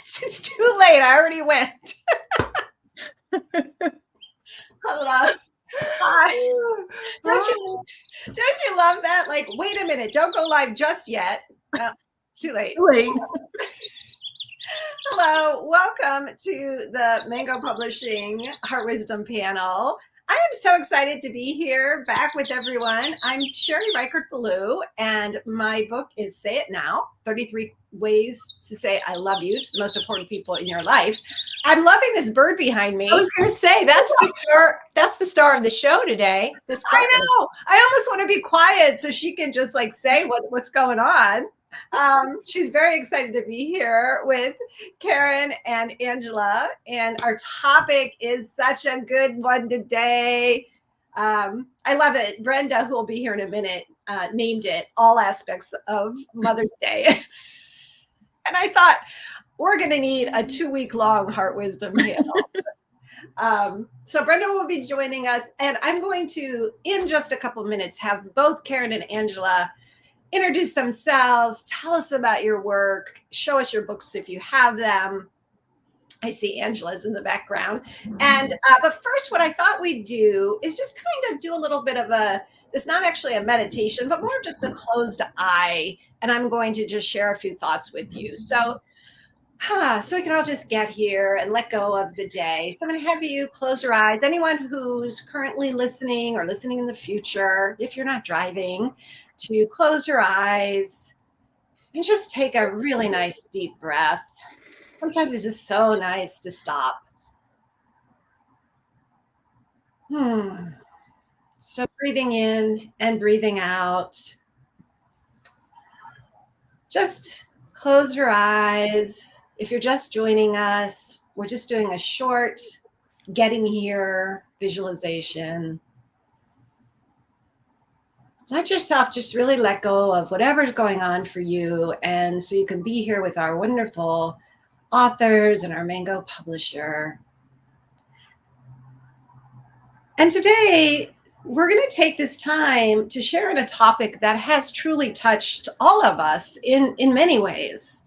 It's too late. I already went. Hello. Hi. Don't you love that? Like, wait a minute. Don't go live just yet. Too late. Wait. Hello. Welcome to the Mango Publishing Heart Wisdom panel. I am so excited to be here back with everyone. I'm Sherry Reichert-Ballou, and my book is Say It Now, 33 Ways to Say I Love You to the Most Important People in Your Life. I'm loving this bird behind me. I was going to say, that's the star of the show today. I know. I almost want to be quiet so she can just like say what's going on. She's very excited to be here with Karen and Angela, and our topic is such a good one today. I love it. Brenda, who will be here in a minute, named it All Aspects of Mother's Day. And I thought, we're going to need a 2-week-long Heart Wisdom panel. So Brenda will be joining us, and I'm going to, in just a couple of minutes, have both Karen and Angela introduce themselves, tell us about your work, show us your books if you have them. I see Angela's in the background. And but first, what I thought we'd do is just kind of do a little bit of it's not actually a meditation, but more just a closed eye. And I'm going to just share a few thoughts with you. So we can all just get here and let go of the day. So I'm going to have you close your eyes. Anyone who's currently listening or listening in the future, if you're not driving, to close your eyes and just take a really nice deep breath. Sometimes it's just so nice to stop. So breathing in and breathing out. Just close your eyes. If you're just joining us, we're just doing a short getting here visualization. Let yourself just really let go of whatever's going on for you. And so you can be here with our wonderful authors and our Mango publisher. And today, we're going to take this time to share on a topic that has truly touched all of us in many ways.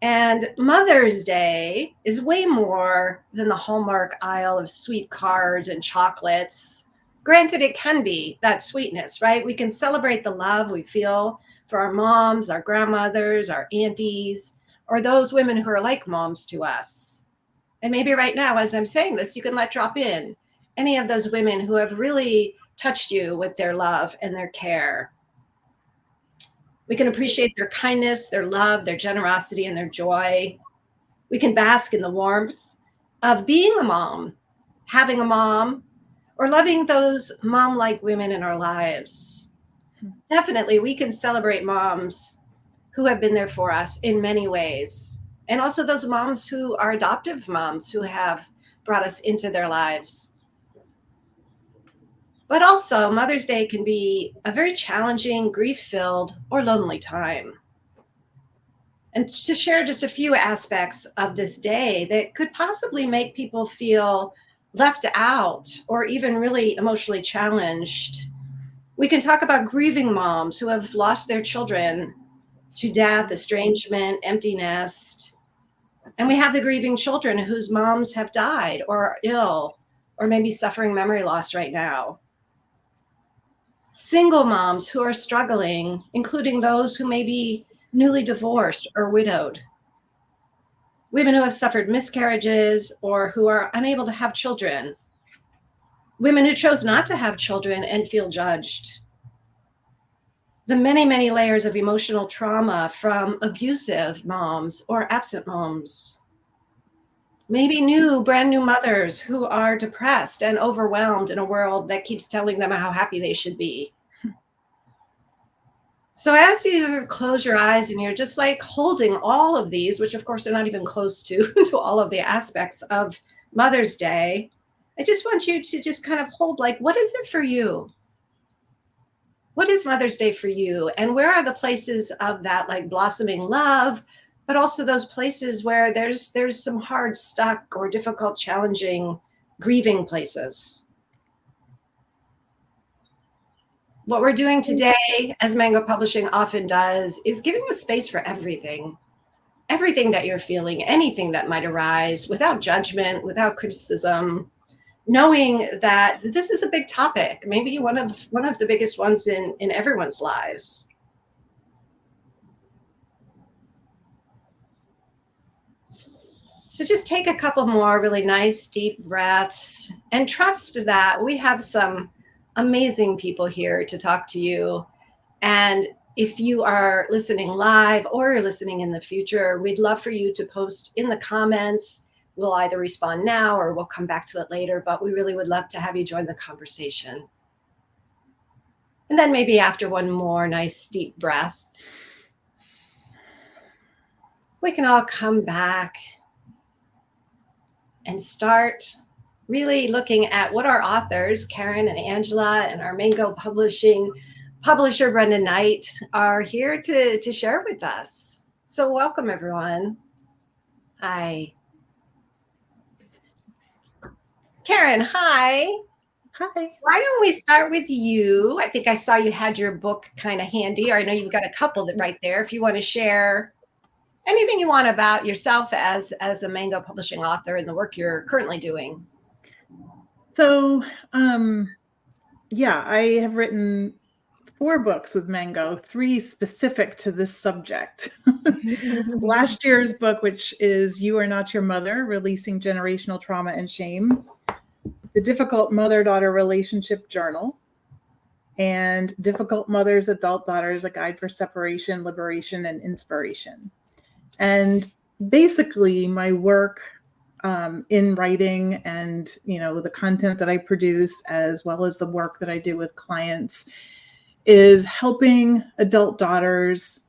And Mother's Day is way more than the Hallmark aisle of sweet cards and chocolates. Granted, it can be that sweetness, right? We can celebrate the love we feel for our moms, our grandmothers, our aunties, or those women who are like moms to us. And maybe right now, as I'm saying this, you can let drop in any of those women who have really touched you with their love and their care. We can appreciate their kindness, their love, their generosity, and their joy. We can bask in the warmth of being a mom, having a mom, or loving those mom-like women in our lives. Definitely, we can celebrate moms who have been there for us in many ways. And also those moms who are adoptive moms who have brought us into their lives. But also, Mother's Day can be a very challenging, grief-filled, or lonely time. And to share just a few aspects of this day that could possibly make people feel left out or even really emotionally challenged. We can talk about grieving moms who have lost their children to death, estrangement, empty nest. And we have the grieving children whose moms have died or are ill or maybe suffering memory loss right now. Single moms who are struggling, including those who may be newly divorced or widowed. Women who have suffered miscarriages or who are unable to have children. Women who chose not to have children and feel judged. The many, many layers of emotional trauma from abusive moms or absent moms. Maybe brand new mothers who are depressed and overwhelmed in a world that keeps telling them how happy they should be. So as you close your eyes and you're just like holding all of these, which of course are not even close to all of the aspects of Mother's Day, I just want you to just kind of hold like, what is it for you? What is Mother's Day for you? And where are the places of that like blossoming love, but also those places where there's some hard, stuck or difficult, challenging, grieving places? What we're doing today, as Mango Publishing often does, is giving a space for everything everything that you're feeling, anything that might arise, without judgment, without criticism, knowing that this is a big topic, maybe one of the biggest ones in everyone's lives. So just take a couple more really nice deep breaths and trust that we have some amazing people here to talk to you. And if you are listening live or you're listening in the future, we'd love for you to post in the comments. We'll either respond now or we'll come back to it later, but we really would love to have you join the conversation. And then maybe after one more nice deep breath, we can all come back and start really looking at what our authors, Karen and Angela, and our Mango Publishing publisher, Brenda Knight, are here to share with us. So welcome, everyone. Hi. Karen, hi. Hi. Why don't we start with you? I think I saw you had your book kind of handy, or I know you've got a couple that right there. If you want to share anything you want about yourself as a Mango Publishing author and the work you're currently doing. So, yeah, I have written 4 books with Mango, 3 specific to this subject. Last year's book, which is You Are Not Your Mother, Releasing Generational Trauma and Shame, The Difficult Mother-Daughter Relationship Journal, and Difficult Mothers, Adult Daughters, A Guide for Separation, Liberation, and Inspiration. And basically my work in writing and, the content that I produce, as well as the work that I do with clients, is helping adult daughters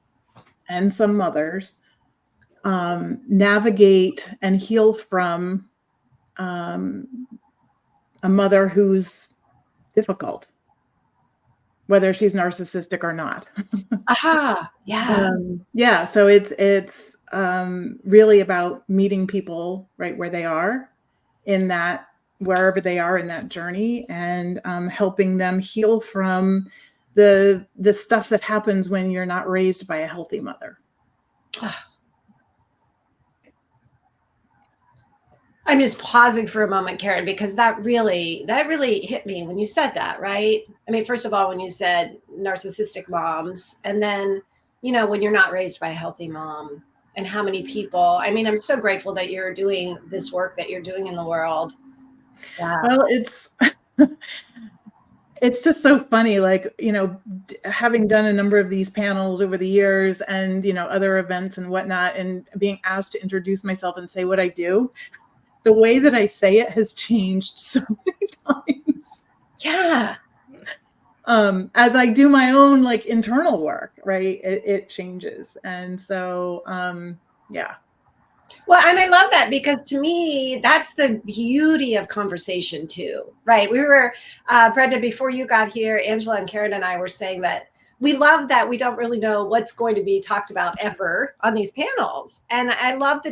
and some mothers navigate and heal from a mother who's difficult, whether she's narcissistic or not. Aha, yeah. Yeah. So it's really about meeting people right where they are wherever they are in that journey, and helping them heal from the stuff that happens when you're not raised by a healthy mother. I'm just pausing for a moment, Karen, because that really hit me when you said that, right? I mean, first of all, when you said narcissistic moms, and then, when you're not raised by a healthy mom, and how many people, I mean, I'm so grateful that you're doing this work that you're doing in the world. Yeah. Well, it's just so funny, like, having done a number of these panels over the years and, other events and whatnot, and being asked to introduce myself and say what I do. The way that I say it has changed so many times. Yeah. As I do my own internal work, right? It changes. And so, yeah. Well, and I love that, because to me, that's the beauty of conversation too, right? We were, Brenda, before you got here, Angela and Karen and I were saying that we love that we don't really know what's going to be talked about ever on these panels. And I love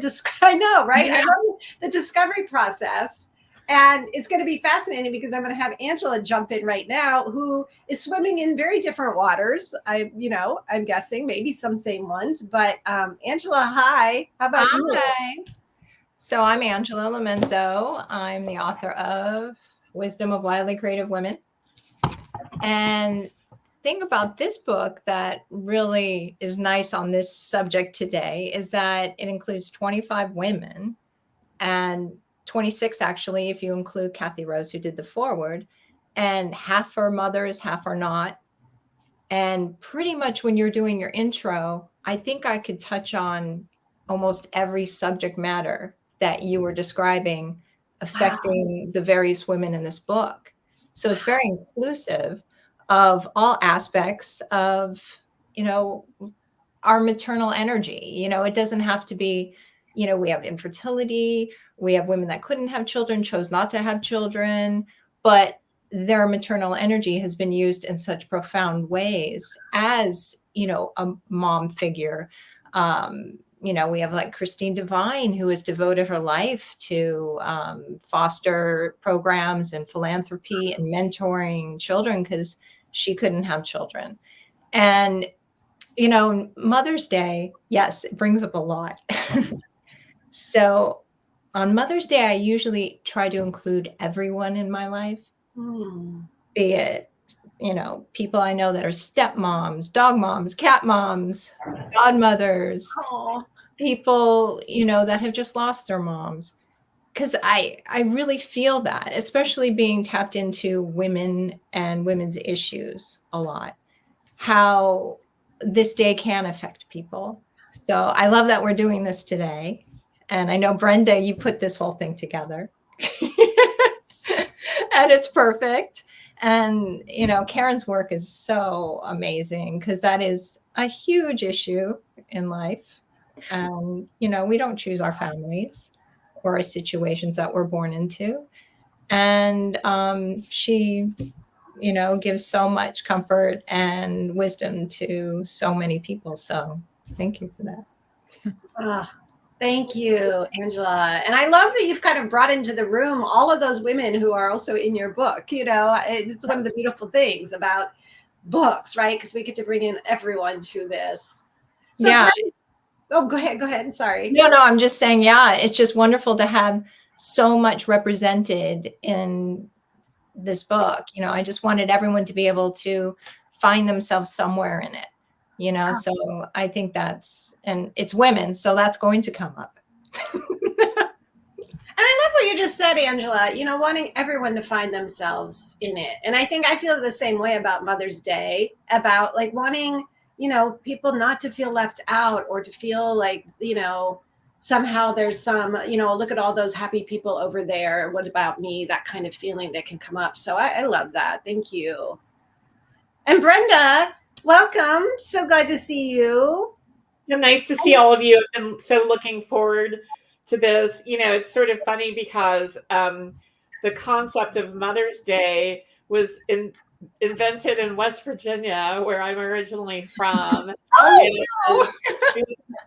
I know, right? Yeah. I love the discovery process. And it's going to be fascinating, because I'm going to have Angela jump in right now, who is swimming in very different waters. I'm guessing maybe some same ones, but Angela, hi. How about you? Hi. So I'm Angela Lomenzo. I'm the author of Wisdom of Wildly Creative Women. And thing about this book that really is nice on this subject today is that it includes 25 women, and 26 actually, if you include Kathy Rose, who did the foreword, and half are mothers, half are not. And pretty much when you're doing your intro, I think I could touch on almost every subject matter that you were describing affecting the various women in this book. So it's very inclusive of all aspects of, our maternal energy. It doesn't have to be, we have infertility, we have women that couldn't have children, chose not to have children, but their maternal energy has been used in such profound ways as, a mom figure. We have like Christine Devine, who has devoted her life to foster programs and philanthropy and mentoring children because she couldn't have children. And you know, Mother's Day, yes, it brings up a lot. So on Mother's Day, I usually try to include everyone in my life, be it, you know, people I know that are stepmoms, dog moms, cat moms, godmothers, Oh, people, you know, that have just lost their moms. Because I really feel that, especially being tapped into women and women's issues a lot, how this day can affect people. So I love that we're doing this today. And I know, Brenda, you put this whole thing together. And it's perfect. And, you know, Karen's work is so amazing because that is a huge issue in life. And, you know, we don't choose our families or our situations that we're born into. And she, you know, gives so much comfort and wisdom to so many people. So thank you for that. ah, thank you, Angela. And I love that you've kind of brought into the room all of those women who are also in your book. You know, it's one of the beautiful things about books, right? Because we get to bring in everyone to this. So, Yeah. oh, go ahead. Go ahead. Sorry. No, I'm just saying, yeah, it's just wonderful to have so much represented in this book. You know, I just wanted everyone to be able to find themselves somewhere in it, you know. So I think that's, and it's women, so that's going to come up. And I love what you just said, Angela, you know, wanting everyone to find themselves in it. And I think I feel the same way about Mother's Day, about like wanting, you know, people not to feel left out or to feel like, you know, somehow there's some, you know, look at all those happy people over there. What about me? That kind of feeling that can come up. So I love that. Thank you. And Brenda, welcome. So glad to see you. Yeah, nice to see all of you. I'm so looking forward to this. You know, it's sort of funny because the concept of Mother's Day was invented in West Virginia, where I'm originally from. Oh,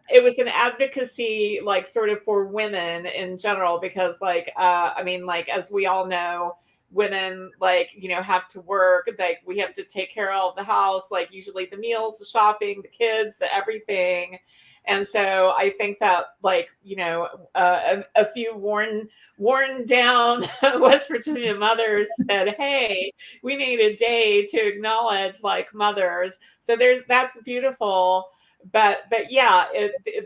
It was an advocacy, like, sort of for women in general, because, like, I mean, like, as we all know, women, like, you know, have to work, like, we have to take care of the house, like, usually the meals, the shopping, the kids, the everything. And so I think that, like, you know, a few worn down West Virginia mothers said, hey, we need a day to acknowledge, like, mothers. So that's beautiful. But yeah,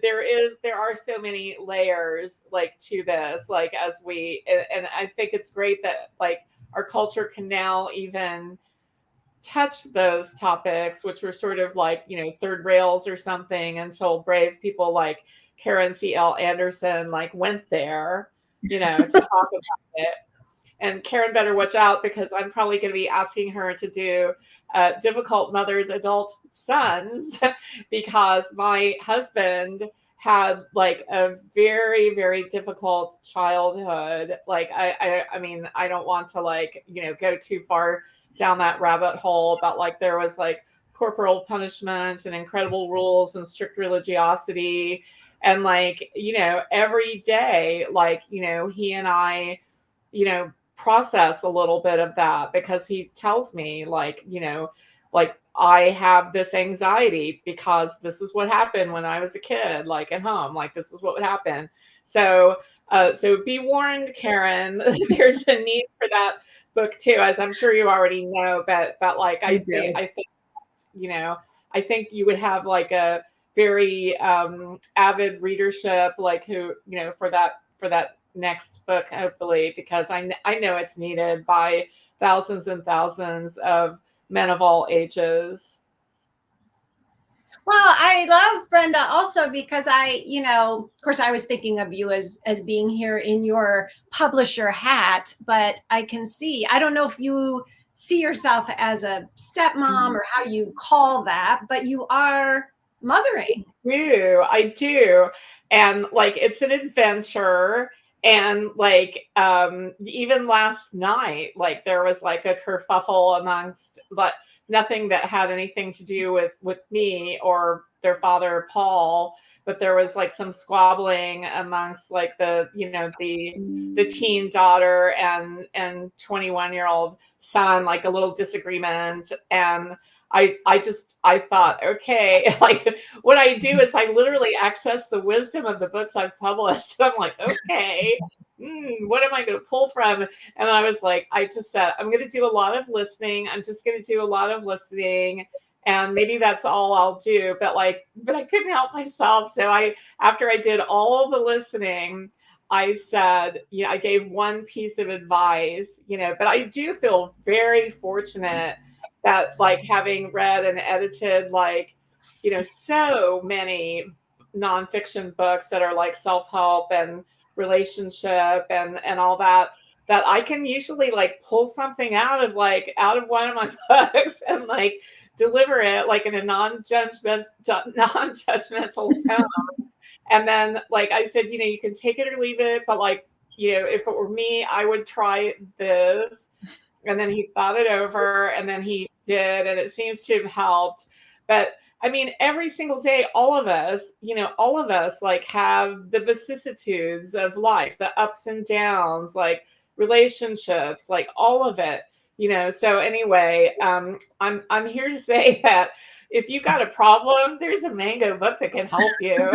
there are so many layers, like, to this, like, as we, and I think it's great that, like, our culture can now even touch those topics, which were sort of like, you know, third rails or something, until brave people like Karen C.L. Anderson, like, went there, you know, to talk about it. And Karen better watch out, because I'm probably going to be asking her to do difficult mothers, adult sons, because my husband had, like, a very, very difficult childhood. Like, I mean, I don't want to, like, you know, go too far down that rabbit hole, but, like, there was, like, corporal punishment and incredible rules and strict religiosity. And, like, you know, every day, like, you know, he and I, you know, process a little bit of that, because he tells me, like, you know, like, I have this anxiety because this is what happened when I was a kid, like, at home, like, this is what would happen. So so be warned, Karen. There's a need for that book too, as I'm sure you already know, but like, I think, you know, I think you would have, like, a very avid readership, like, who, you know, for that next book, hopefully, because I know it's needed by thousands and thousands of men of all ages. Well, I love Brenda also because I, you know, of course, I was thinking of you as being here in your publisher hat, but I can see, I don't know if you see yourself as a stepmom or how you call that, but you are mothering. I do. And, like, it's an adventure. And, like, even last night, like, there was, like, a kerfuffle amongst, like, nothing that had anything to do with me or their father, Paul, but there was, like, some squabbling amongst, like, the, you know, the teen daughter and 21-year-old son, like, a little disagreement. And I thought, okay, like what I do is I literally access the wisdom of the books I've published. I'm like, okay, what am I going to pull from? And I was like, I just said, I'm going to do a lot of listening. I'm just going to do a lot of listening. And maybe that's all I'll do. But I couldn't help myself. So after I did all the listening, I said, I gave one piece of advice, but I do feel very fortunate that like having read and edited so many nonfiction books that are like self-help and relationship and all that I can usually like pull something out of one of my books and like deliver it like in a non-judgmental tone. And then, like I said, you can take it or leave it, but if it were me, I would try this. And then he thought it over and then he did, and it seems to have helped. But I mean, every single day, all of us like have the vicissitudes of life, the ups and downs, like relationships, like all of it, So anyway, I'm here to say that if you got a problem, there's a Mango book that can help you.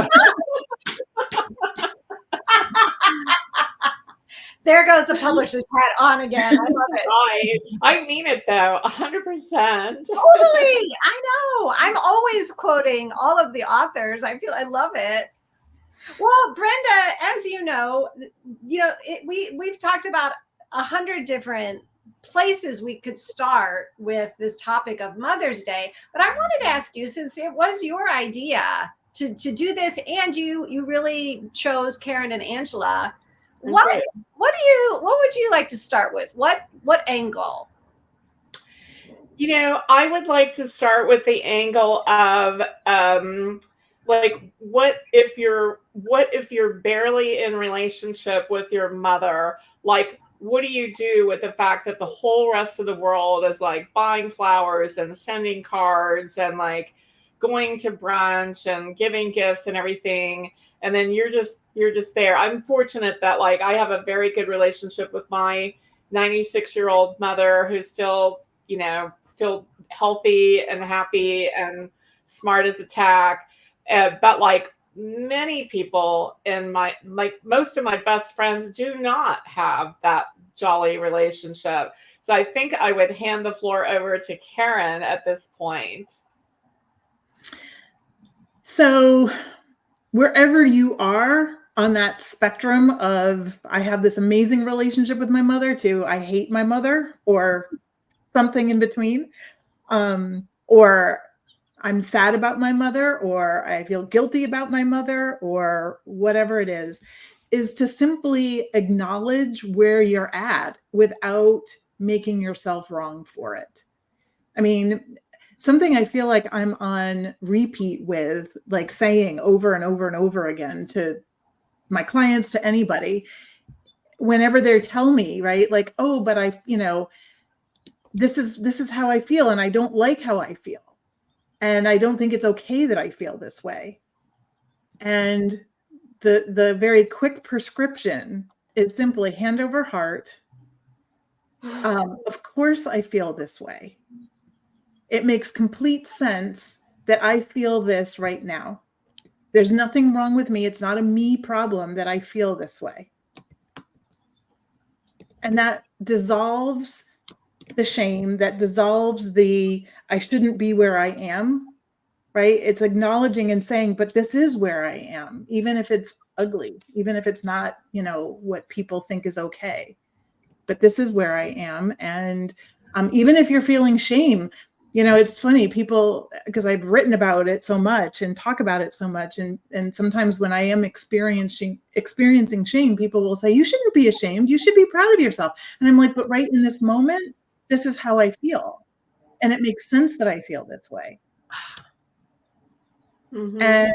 There goes the publisher's hat on again. I love it. I mean it though, 100%. Totally. I know. I'm always quoting all of the authors. I love it. Well, Brenda, as you know, we've talked about 100 different places we could start with this topic of Mother's Day. But I wanted to ask you, since it was your idea to do this, and you really chose Karen and Angela, what would you like to start with? What angle? I would like to start with the angle of what if you're barely in relationship with your mother? Like, what do you do with the fact that the whole rest of the world is like buying flowers and sending cards and like going to brunch and giving gifts and everything, and then you're just there. I'm fortunate that like I have a very good relationship with my 96-year-old mother, who's still healthy and happy and smart as a tack. But like many people in most of my best friends do not have that jolly relationship. So I think I would hand the floor over to Karen at this point. So wherever you are on that spectrum of I have this amazing relationship with my mother to I hate my mother, or something in between, or I'm sad about my mother, or I feel guilty about my mother, or whatever it is to simply acknowledge where you're at without making yourself wrong for it. I mean, something I feel like I'm on repeat with, like saying over and over and over again to my clients, to anybody, whenever they tell me, right, like, oh, but this is how I feel, and I don't like how I feel, and I don't think it's okay that I feel this way. And the very quick prescription is simply hand over heart. Of course I feel this way. It makes complete sense that I feel this right now. There's nothing wrong with me. It's not a me problem that I feel this way. And that dissolves the shame, that dissolves the I shouldn't be where I am, right? It's acknowledging and saying, but this is where I am, even if it's ugly, even if it's not, what people think is okay. But this is where I am. And even if you're feeling shame, it's funny, people, because I've written about it so much and talk about it so much. And sometimes when I am experiencing shame, people will say, you shouldn't be ashamed. You should be proud of yourself. And I'm like, but right in this moment, this is how I feel. And it makes sense that I feel this way. Mm-hmm.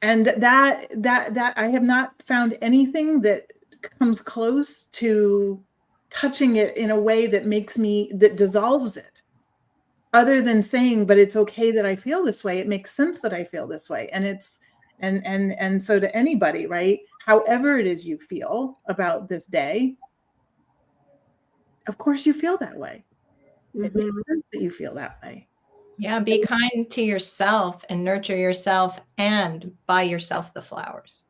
And that I have not found anything that comes close to touching it in a way that that dissolves it, other than saying, but it's okay that I feel this way. It makes sense that I feel this way. And and so to anybody, right, however it is you feel about this day, of course you feel that way. It makes sense that you feel that way. Yeah, be kind to yourself and nurture yourself and buy yourself the flowers.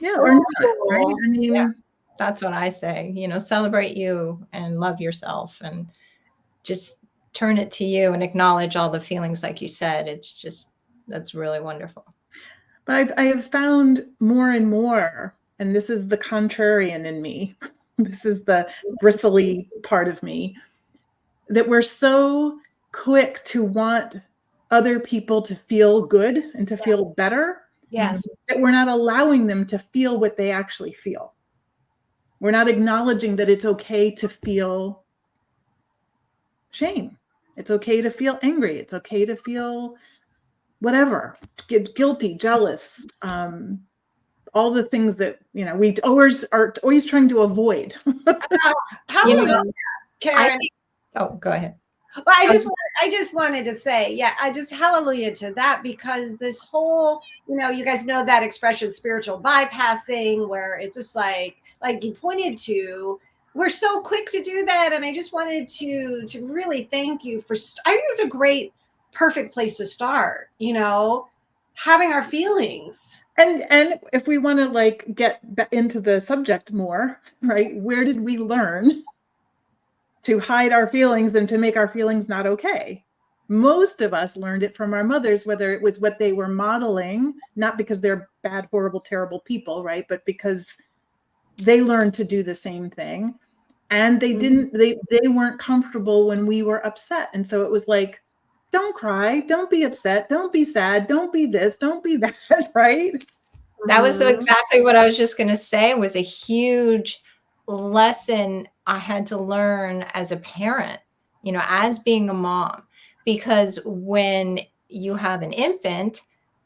Yeah, or not, right? I mean, Yeah. That's what I say. Celebrate you and love yourself and just turn it to you and acknowledge all the feelings, like you said. That's really wonderful. but I have found more and more, and this is the contrarian in me, this is the bristly part of me, that we're so quick to want other people to feel good and to feel better. Yes. That we're not allowing them to feel what they actually feel. We're not acknowledging that it's okay to feel shame. It's okay to feel angry. It's okay to feel whatever, get guilty, jealous, all the things that we always are trying to avoid. Hallelujah, Karen. Go ahead. Well, I just wanted to say, I just hallelujah to that, because this whole, you guys know that expression, spiritual bypassing, where it's just like you pointed to, we're so quick to do that. And I just wanted to really thank you for, I think it's a great, perfect place to start, having our feelings. And if we want to get into the subject more, right? Where did we learn to hide our feelings and to make our feelings not okay? Most of us learned it from our mothers, whether it was what they were modeling, not because they're bad, horrible, terrible people, right? But because they learned to do the same thing. And they weren't comfortable when we were upset. And so it was like, don't cry, don't be upset, don't be sad, don't be this, don't be that, right? That was exactly what I was just going to say. It was a huge lesson I had to learn as a parent, as being a mom, because when you have an infant,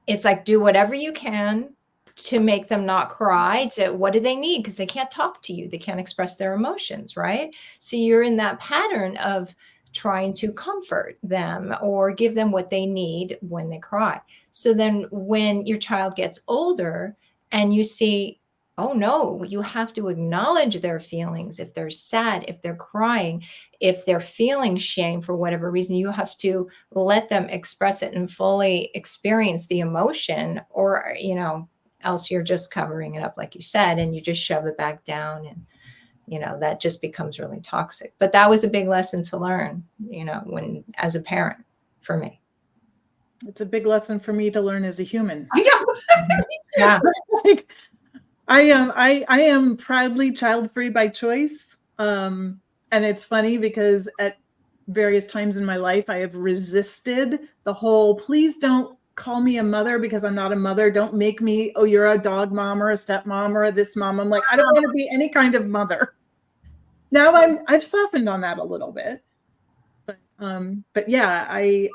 it's like, do whatever you can to make them not cry. What do they need? Because they can't talk to you. They can't express their emotions, right? So you're in that pattern of trying to comfort them or give them what they need when they cry. So then when your child gets older and you see, oh no, you have to acknowledge their feelings. If they're sad, if they're crying, if they're feeling shame for whatever reason, you have to let them express it and fully experience the emotion, or, else you're just covering it up, like you said, and you just shove it back down, and that just becomes really toxic. But that was a big lesson to learn, when as a parent for me. It's a big lesson for me to learn as a human. Yeah. I am proudly child-free by choice. And it's funny because at various times in my life, I have resisted the whole, please don't call me a mother because I'm not a mother. Don't make me, oh, you're a dog mom or a stepmom or this mom. I'm like, I don't want to be any kind of mother. Now I've softened on that a little bit. But yeah, I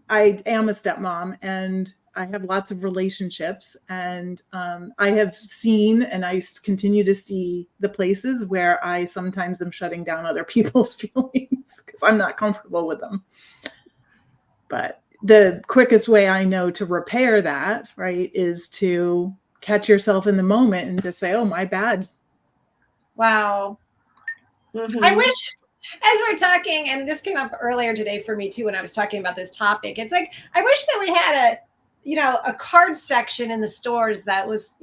am a stepmom and I have lots of relationships, and I have seen, and I continue to see, the places where I sometimes am shutting down other people's feelings because I'm not comfortable with them. But the quickest way I know to repair that, right, is to catch yourself in the moment and just say, oh, my bad. Wow. I wish, as we're talking, and this came up earlier today for me too, when I was talking about this topic, it's like, I wish that we had a card section in the stores that was,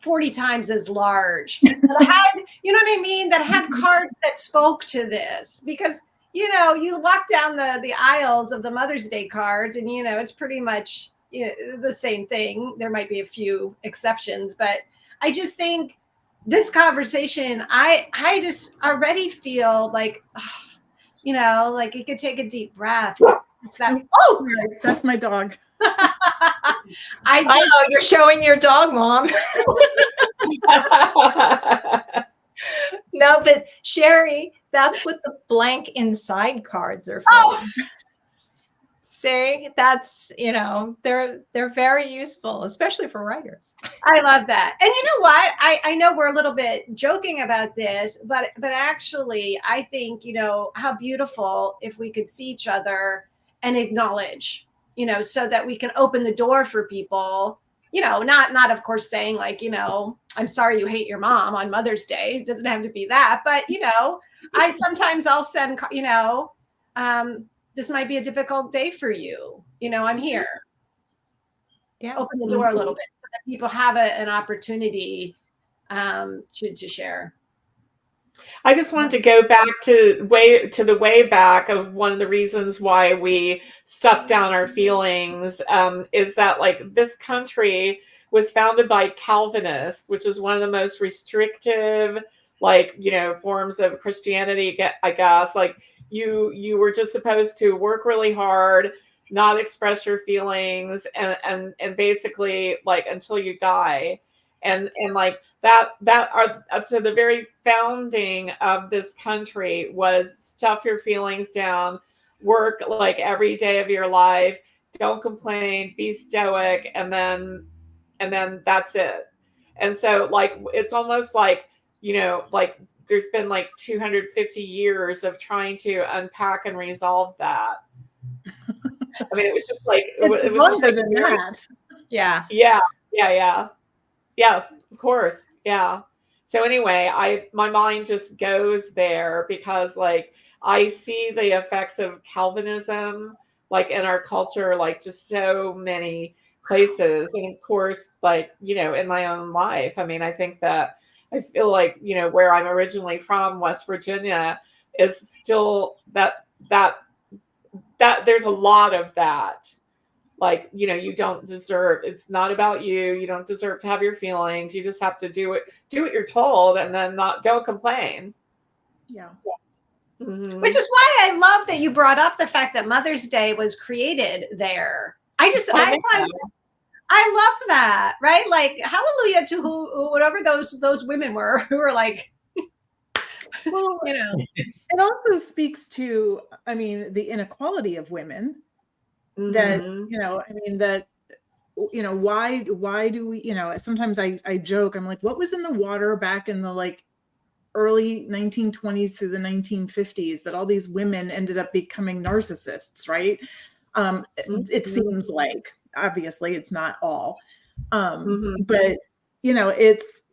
40 times as large, that had, you know what I mean? That had cards that spoke to this, because, you walk down the aisles of the Mother's Day cards and, it's pretty much the same thing. There might be a few exceptions, but I just think this conversation, I just already feel like, like you could take a deep breath. It's that. Oh, that's my dog. I know you're showing your dog, Mom. No, but Sherry, that's what the blank inside cards are for. Oh. See, that's, they're very useful, especially for writers. I love that. And you know what? I know we're a little bit joking about this, but actually I think, how beautiful if we could see each other and acknowledge, so that we can open the door for people, not of course saying like, I'm sorry you hate your mom on Mother's Day. It doesn't have to be that, but I'll send, this might be a difficult day for you. You know, I'm here. Yeah. Open the door a little bit so that people have an opportunity to share. I just wanted to go back to the way back of one of the reasons why we stuff down our feelings, is that like this country was founded by Calvinists, which is one of the most restrictive, like, you know, forms of Christianity, I guess. Like you were just supposed to work really hard, not express your feelings, and basically like until you die. And like that are so the very founding of this country was stuff your feelings down, work like every day of your life, don't complain, be stoic, and then that's it. And so like it's almost like, you know, like there's been like 250 years of trying to unpack and resolve that. I mean, it was just like It's it was just longer like than very, that. Yeah. yeah, of course. Yeah. So anyway, my mind just goes there because like I see the effects of Calvinism like in our culture, like just so many places. And of course, like, you know, in my own life. I mean, I think that I feel like, you know, where I'm originally from, West Virginia, is still that there's a lot of that. Like, you know, you don't deserve, it's not about you. You don't deserve to have your feelings. You just have to do what you're told, and then don't complain. Yeah. Mm-hmm. Which is why I love that you brought up the fact that Mother's Day was created there. I love that, right? Like, hallelujah to whatever those women were who were like, well, you know. It also speaks to, I mean, the inequality of women. That, you know, I mean, that, you know, why do we, you know, sometimes I joke, I'm like, what was in the water back in the like early 1920s to the 1950s that all these women ended up becoming narcissists, right? It seems like, obviously it's not all, but you know,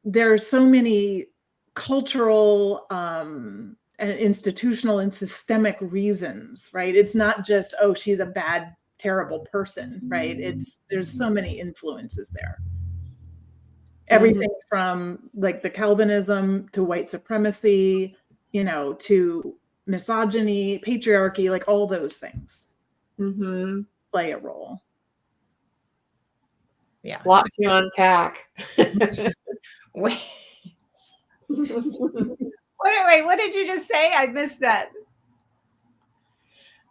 there are so many cultural and institutional and systemic reasons, right? It's not just, oh, she's a bad, terrible person, right? There's so many influences there. Everything from like the Calvinism to white supremacy, you know, to misogyny, patriarchy, like all those things play a role. Yeah. Lots to unpack. Wait. Wait, what did you just say? I missed that.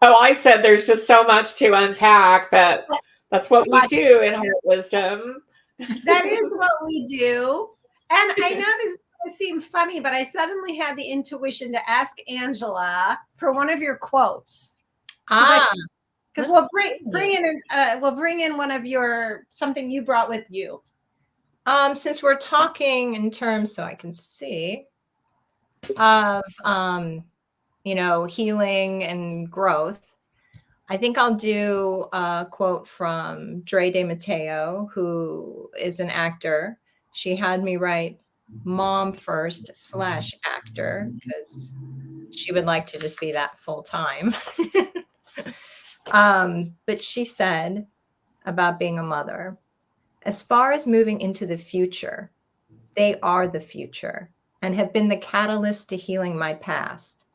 Oh, I said there's just so much to unpack, but that's what we do in Heart Wisdom. That is what we do. And I know this is going to seem funny, but I suddenly had the intuition to ask Angela for one of your quotes. Because we'll bring in one of your, something you brought with you. Since we're talking in terms, so I can see, of you know, healing and growth, I think I'll do a quote from Dre De Matteo, who is an actor. She had me write mom first / actor because she would like to just be that full time. But she said about being a mother, as far as moving into the future, they are the future and have been the catalyst to healing my past.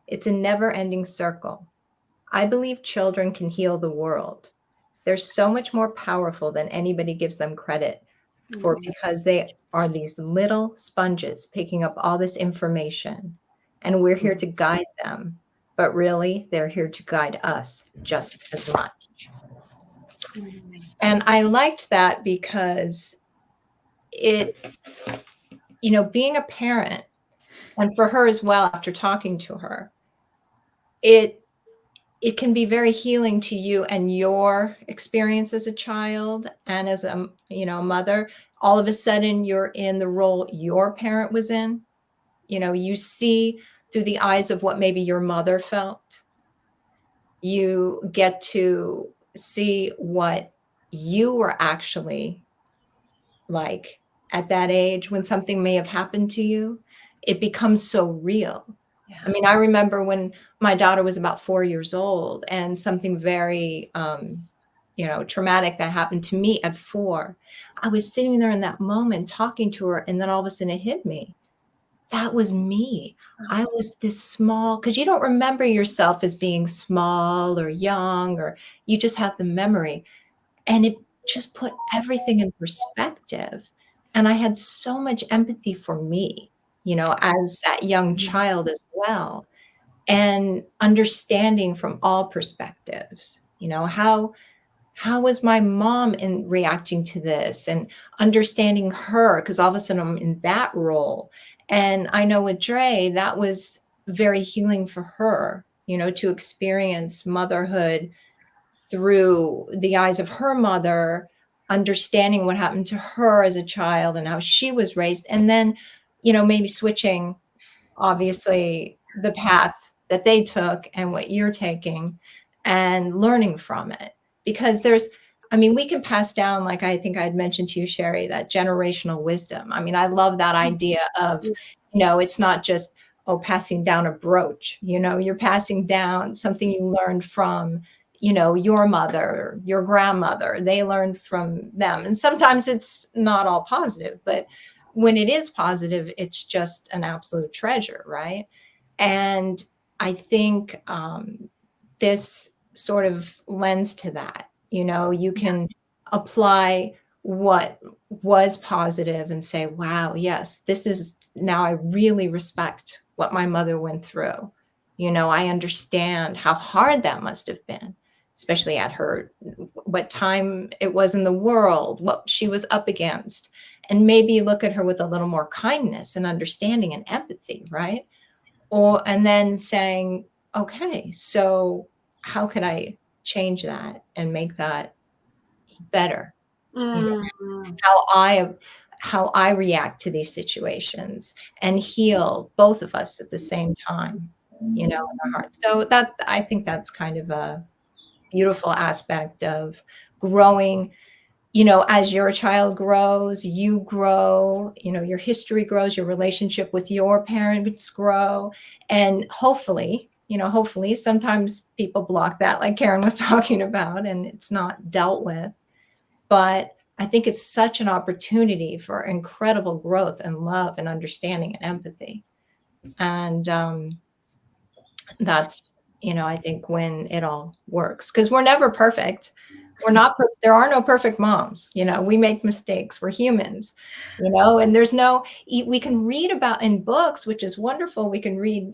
It's a never-ending circle. I believe children can heal the world. They're so much more powerful than anybody gives them credit for, because they are these little sponges picking up all this information, and we're here to guide them. But really, they're here to guide us just as much. And I liked that because it, you know, being a parent, and for her as well, after talking to her, it can be very healing to you and your experience as a child and as a, you know, mother. All of a sudden you're in the role your parent was in. You know, you see through the eyes of what maybe your mother felt. You get to see what you were actually like at that age when something may have happened to you. It becomes so real. I mean, I remember when my daughter was about 4 years old and something very, traumatic that happened to me at 4. I was sitting there in that moment talking to her, and then all of a sudden it hit me. That was me. I was this small, because you don't remember yourself as being small or young, or you just have the memory. And it just put everything in perspective. And I had so much empathy for me, as that young child as well. And understanding from all perspectives, how was my mom in reacting to this, and understanding her, because all of a sudden I'm in that role. And I know with Dre, that was very healing for her, to experience motherhood through the eyes of her mother, understanding what happened to her as a child and how she was raised. And then, maybe switching, obviously, the path that they took and what you're taking, and learning from it. Because we can pass down, like I think I'd mentioned to you, Sherry, that generational wisdom. I mean, I love that idea of, it's not just, passing down a brooch, you're passing down something you learned from, your mother, your grandmother. They learned from them. And sometimes it's not all positive, but when it is positive, it's just an absolute treasure, right? And I think this sort of lends to that. You can apply what was positive and say, wow, yes, this is, now I really respect what my mother went through. I understand how hard that must have been, especially at her, what time it was in the world, what she was up against, and maybe look at her with a little more kindness and understanding and empathy, right? And then saying, okay, so how could I change that and make that better? How I react to these situations, and heal both of us at the same time, in our hearts. So that, I think that's kind of a beautiful aspect of growing. As your child grows, you grow, your history grows, your relationship with your parents grow. And hopefully, sometimes people block that, like Karen was talking about, and it's not dealt with. But I think it's such an opportunity for incredible growth and love and understanding and empathy. And that's, I think when it all works, because we're never perfect. We're not, there are no perfect moms. We make mistakes. We're humans, and we can read about in books, which is wonderful. We can read,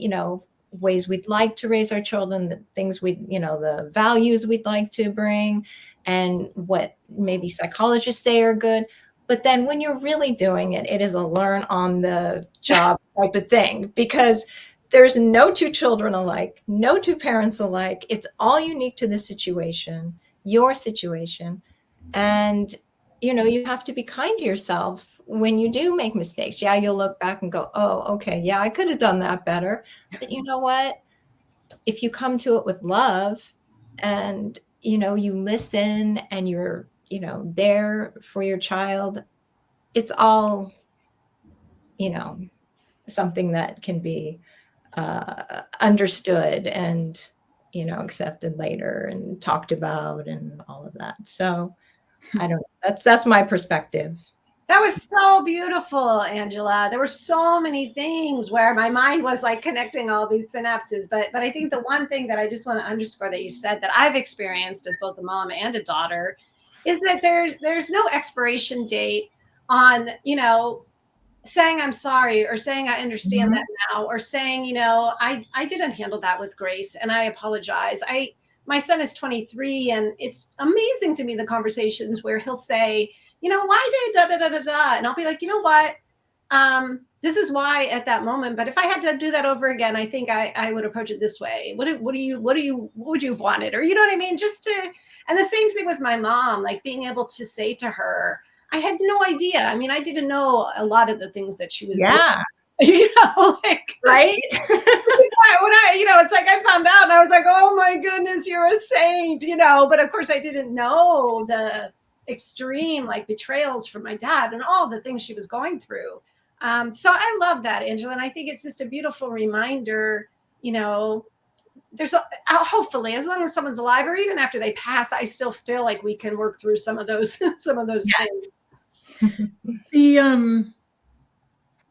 ways we'd like to raise our children, the things the values we'd like to bring, and what maybe psychologists say are good. But then when you're really doing it, it is a learn on the job type of thing, because there's no two children alike, no two parents alike. It's all unique to the situation, your situation. And, you have to be kind to yourself when you do make mistakes. Yeah, you'll look back and go, oh, okay, yeah, I could have done that better. But you know what? If you come to it with love, and, you listen, and you're, there for your child, it's all, something that can be understood and, accepted later and talked about and all of that. So I don't know. That's my perspective. That was so beautiful, Angela. There were so many things where my mind was like connecting all these synapses. But I think the one thing that I just want to underscore that you said that I've experienced as both a mom and a daughter is that there's no expiration date on, saying I'm sorry, or saying I understand that now, or saying, I didn't handle that with grace and I apologize. My son is 23, and it's amazing to me the conversations where he'll say, why did da da da da da, and I'll be like, you know what, this is why at that moment. But if I had to do that over again, I think I would approach it this way. What would you have wanted, or you know what I mean? And the same thing with my mom, like being able to say to her, I had no idea. I mean, I didn't know a lot of the things that she was doing. Right? It's like I found out and I was like, oh my goodness, you're a saint, but of course I didn't know the extreme like betrayals from my dad and all the things she was going through. So I love that, Angela, and I think it's just a beautiful reminder. You know, hopefully, as long as someone's alive, or even after they pass, I still feel like we can work through some of those things. The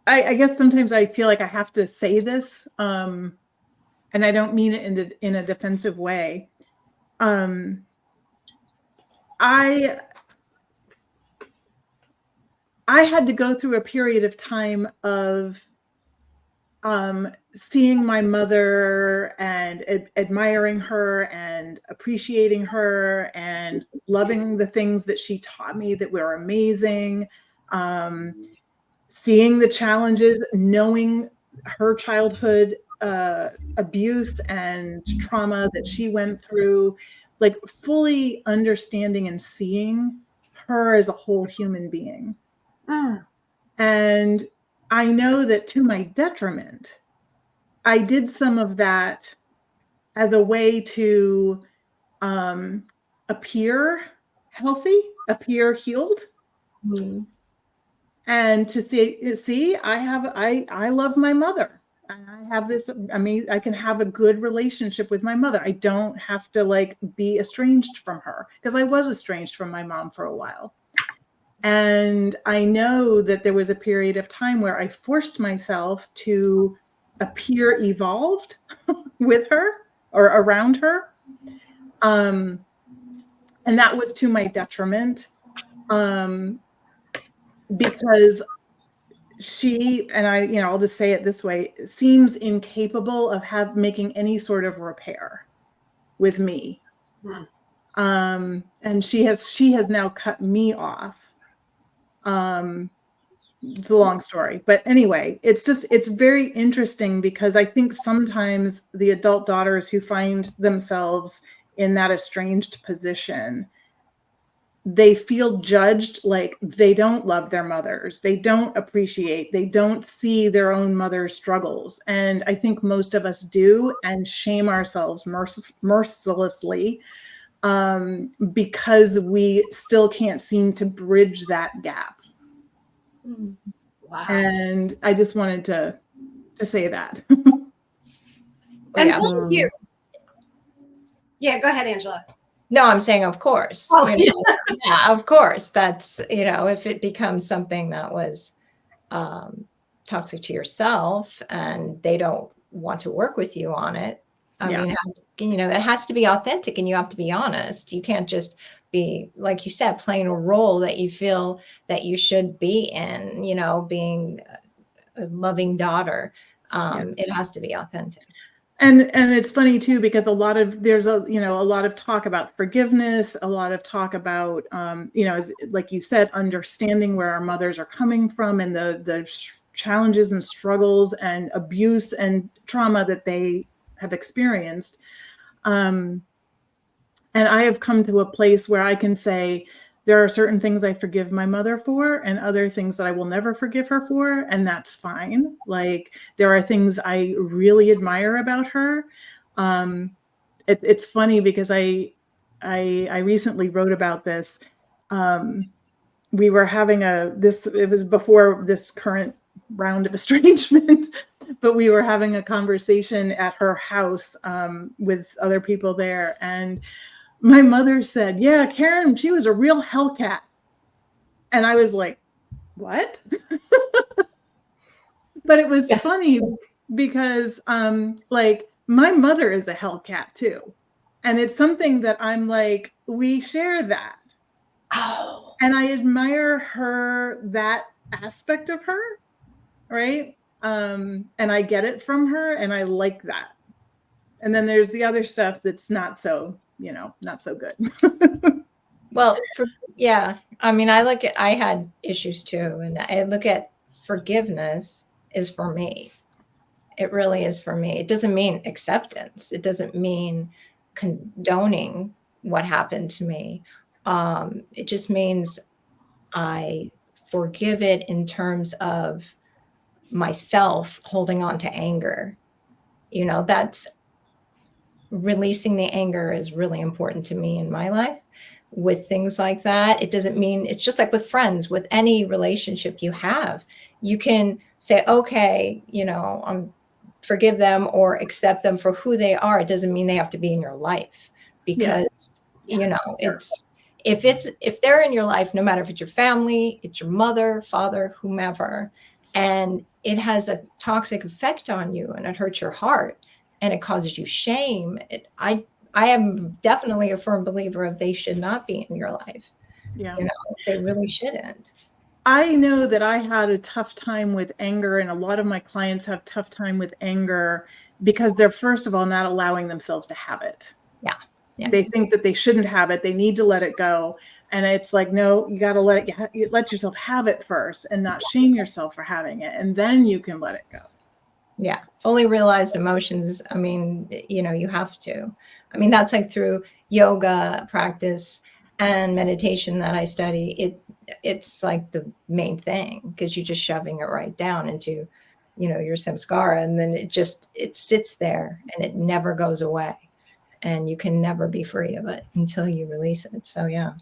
I guess sometimes I feel like I have to say this, and I don't mean it in a defensive way. I had to go through a period of time of seeing my mother and admiring her and appreciating her and loving the things that she taught me that were amazing. Seeing the challenges, knowing her childhood abuse and trauma that she went through, like fully understanding and seeing her as a whole human being. And I know that to my detriment, I did some of that as a way to appear healthy, appear healed. And to see, I love my mother. I have this, I mean, I can have a good relationship with my mother. I don't have to like be estranged from her, because I was estranged from my mom for a while. And I know that there was a period of time where I forced myself to appear evolved with her or around her. And that was to my detriment. Because she, and I, I'll just say it this way, seems incapable of making any sort of repair with me. And she has now cut me off. It's a long story, but anyway, it's very interesting, because I think sometimes the adult daughters who find themselves in that estranged position, they feel judged, like they don't love their mothers, they don't appreciate, they don't see their own mother's struggles. And I think most of us do, and shame ourselves mercilessly because we still can't seem to bridge that gap. Wow. And I just wanted to say that. And thank you. Yeah, go ahead, Angela. No, I'm saying, of course. Oh, yeah, of course. That's, if it becomes something that was toxic to yourself and they don't want to work with you on it, I mean, it has to be authentic, and you have to be honest. You can't just be, like you said, playing a role that you feel that you should be in, being a loving daughter. It has to be authentic. And it's funny too, because there's a lot of talk about forgiveness, a lot of talk about like you said, understanding where our mothers are coming from, and the challenges and struggles and abuse and trauma that they have experienced. And I have come to a place where I can say there are certain things I forgive my mother for, and other things that I will never forgive her for, and that's fine. Like, there are things I really admire about her. It's funny because I recently wrote about this. We were having it was before this current round of estrangement, but we were having a conversation at her house with other people there, and my mother said, "Yeah, Karen, she was a real hellcat." And I was like, "What?" But it was funny because like, my mother is a hellcat too. And it's something that I'm like, we share that. Oh. And I admire her, that aspect of her, right? And I get it from her, and I like that. And then there's the other stuff that's not so, not so good. Well, I mean, I had issues too. And I look at forgiveness is for me. It really is for me. It doesn't mean acceptance. It doesn't mean condoning what happened to me. It just means I forgive it in terms of myself holding on to anger. That's releasing the anger is really important to me in my life. with things like that. It doesn't mean, it's just like with friends, with any relationship you have, you can say, okay, forgive them or accept them for who they are. It doesn't mean they have to be in your life, because it's, if they're in your life, no matter if it's your family, it's your mother, father, whomever, and it has a toxic effect on you and it hurts your heart and it causes you shame, I am definitely a firm believer of they should not be in your life. Yeah. They really shouldn't. I know that I had a tough time with anger, and a lot of my clients have tough time with anger because they're, first of all, not allowing themselves to have it. Yeah. They think that they shouldn't have it. They need to let it go. And it's like, no, you got to let yourself have it first and not shame yourself for having it. And then you can let it go. Yeah. Fully realized emotions. I mean, you have to. I mean, that's like through yoga practice and meditation that I study. It's like the main thing, because you're just shoving it right down into, your samskara, and then it sits there and it never goes away. And you can never be free of it until you release it. So, yeah.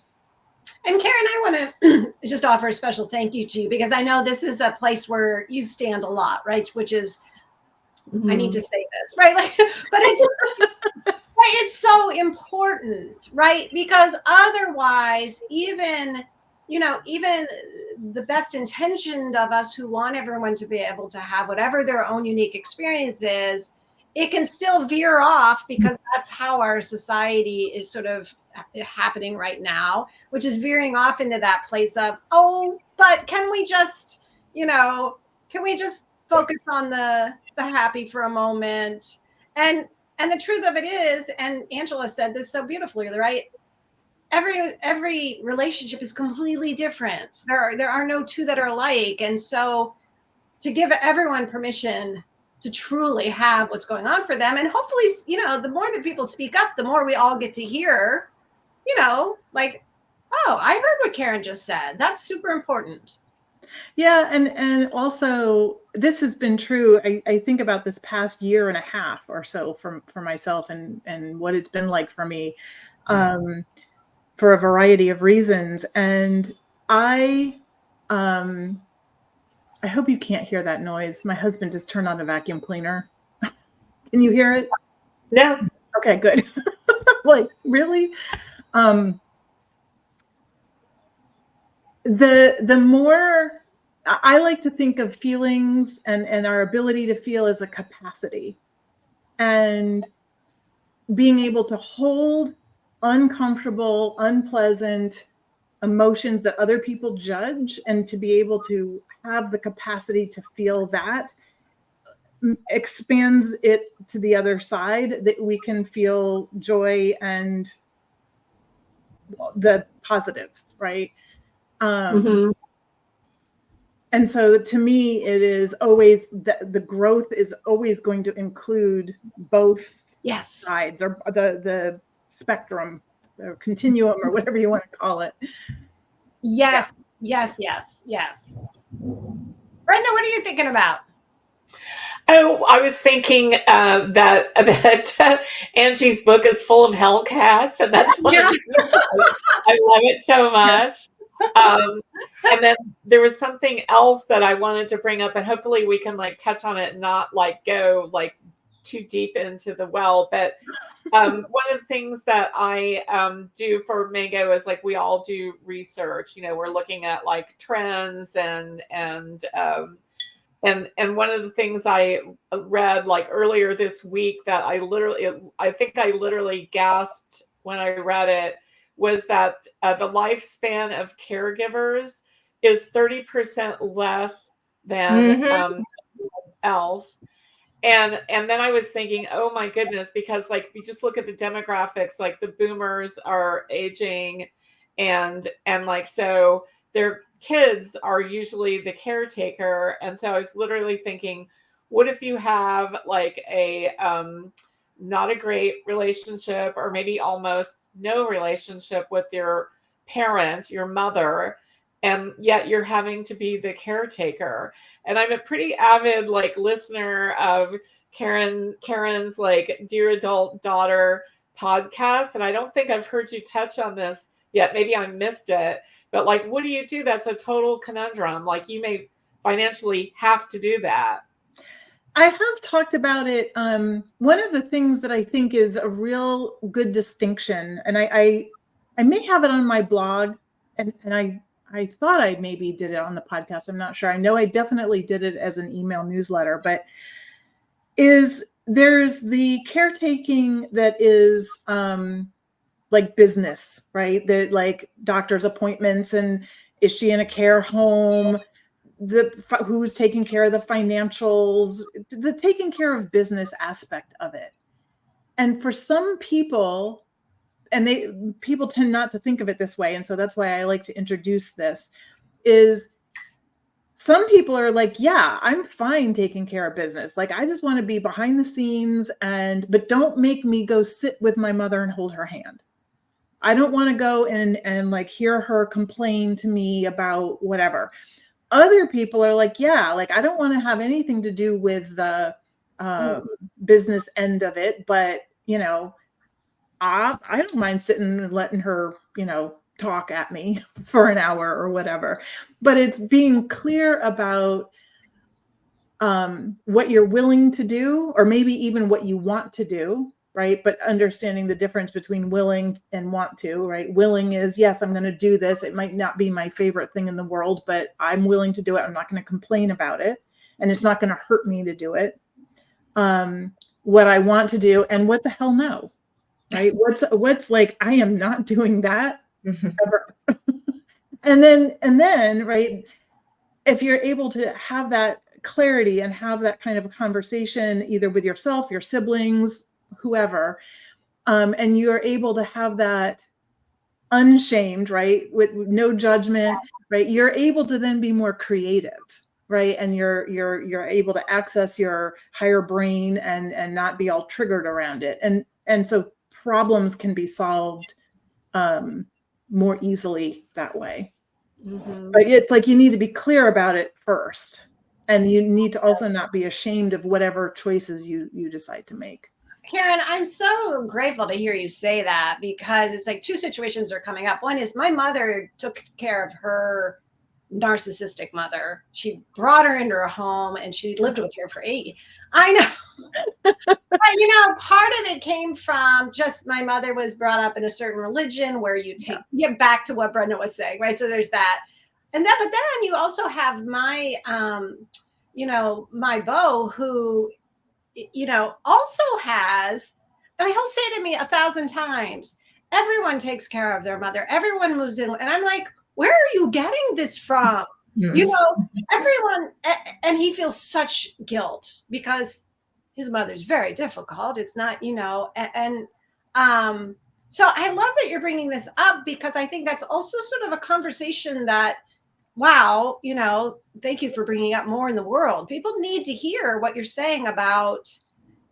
And Karen, I want to just offer a special thank you to you, because I know this is a place where you stand a lot, right? Which is, I need to say this, right? Like, but it's, right, it's so important, right? Because otherwise, even the best intentioned of us who want everyone to be able to have whatever their own unique experience is, it can still veer off, because that's how our society is sort of happening right now, which is veering off into that place of, oh, but can we just focus on the happy for a moment? And the truth of it is, and Angela said this so beautifully, right? Every relationship is completely different. There are no two that are alike. And so to give everyone permission to truly have what's going on for them. And hopefully, the more that people speak up, the more we all get to hear, like, oh, I heard what Karen just said. That's super important. Yeah. And also, this has been true. I think about this past year and a half or so for myself, and what it's been like for me, for a variety of reasons. And I hope you can't hear that noise. My husband just turned on a vacuum cleaner. Can you hear it? No. Okay, good. Like, really? The more I like to think of feelings and our ability to feel as a capacity, and being able to hold uncomfortable, unpleasant emotions that other people judge, and to be able to have the capacity to feel that expands it to the other side, that we can feel joy and the positives, right? And so to me, it is always the growth is always going to include both sides, or the spectrum or continuum, or whatever you want to call it. Yes. Brenda, what are you thinking about? Oh, I was thinking that Angie's book is full of Hellcats, and that's one of the reasons I love it so much. And then there was something else that I wanted to bring up, and hopefully we can like touch on it and not like go like too deep into the well. But one of the things that I do for Mango is, like, we all do research. We're looking at like trends and one of the things I read like earlier this week that I think I literally gasped when I read it, was that the lifespan of caregivers is 30% less than else. And then I was thinking, oh my goodness, because like if you just look at the demographics, like the boomers are aging, and like so their kids are usually the caretaker. And so I was literally thinking, what if you have like a not a great relationship, or maybe almost no relationship with your parent, your mother, and yet you're having to be the caretaker. And I'm a pretty avid like listener of Karen's like Dear Adult Daughter podcast, and I don't think I've heard you touch on this yet maybe I missed it. But like, what do you do? That's a total conundrum. Like, you may financially have to do that. I have talked about it. One of the things that I think is a real good distinction, and I may have it on my blog, and I thought I maybe did it on the podcast. I'm not sure. I know I definitely did it as an email newsletter, but there's the caretaking that is like business, right? That like doctor's appointments, and is she in a care home? Who's taking care of the financials, the taking care of business aspect of it. And for some people, and people tend not to think of it this way, and so that's why I like to introduce this, is some people are like, yeah, I'm fine taking care of business. Like, I just want to be behind the scenes, but don't make me go sit with my mother and hold her hand. I don't want to go and like hear her complain to me about whatever. Other people are like, yeah, like, I don't want to have anything to do with the business end of it, but I don't mind sitting and letting her, talk at me for an hour or whatever. But it's being clear about what you're willing to do, or maybe even what you want to do, right? But understanding the difference between willing and want to, right? Willing is, yes, I'm going to do this. It might not be my favorite thing in the world, but I'm willing to do it. I'm not going to complain about it, and it's not going to hurt me to do it. What I want to do, and what the hell no, right? What's like, I am not doing that ever. and then, right, if you're able to have that clarity and have that kind of a conversation, either with yourself, your siblings, whoever, and you're able to have that unshamed, right, with no judgment, right, you're able to then be more creative, right, and you're able to access your higher brain and not be all triggered around it, and so problems can be solved more easily that way. But it's like, you need to be clear about it first, and you need to also not be ashamed of whatever choices you decide to make. Karen, I'm so grateful to hear you say that, because it's like two situations are coming up. One is, my mother took care of her narcissistic mother. She brought her into her home, and she lived with her for 8 years. I know. But, part of it came from just, my mother was brought up in a certain religion where you get back to what Brenda was saying, right? So there's that. But then you also have my, my beau, who, also has, and he'll say to me 1,000 times, everyone takes care of their mother. Everyone moves in. And I'm like, where are you getting this from? Everyone, and he feels such guilt because his mother's very difficult. It's not, so I love that you're bringing this up, because I think that's also sort of a conversation that, wow, thank you for bringing up more in the world. People need to hear what you're saying about,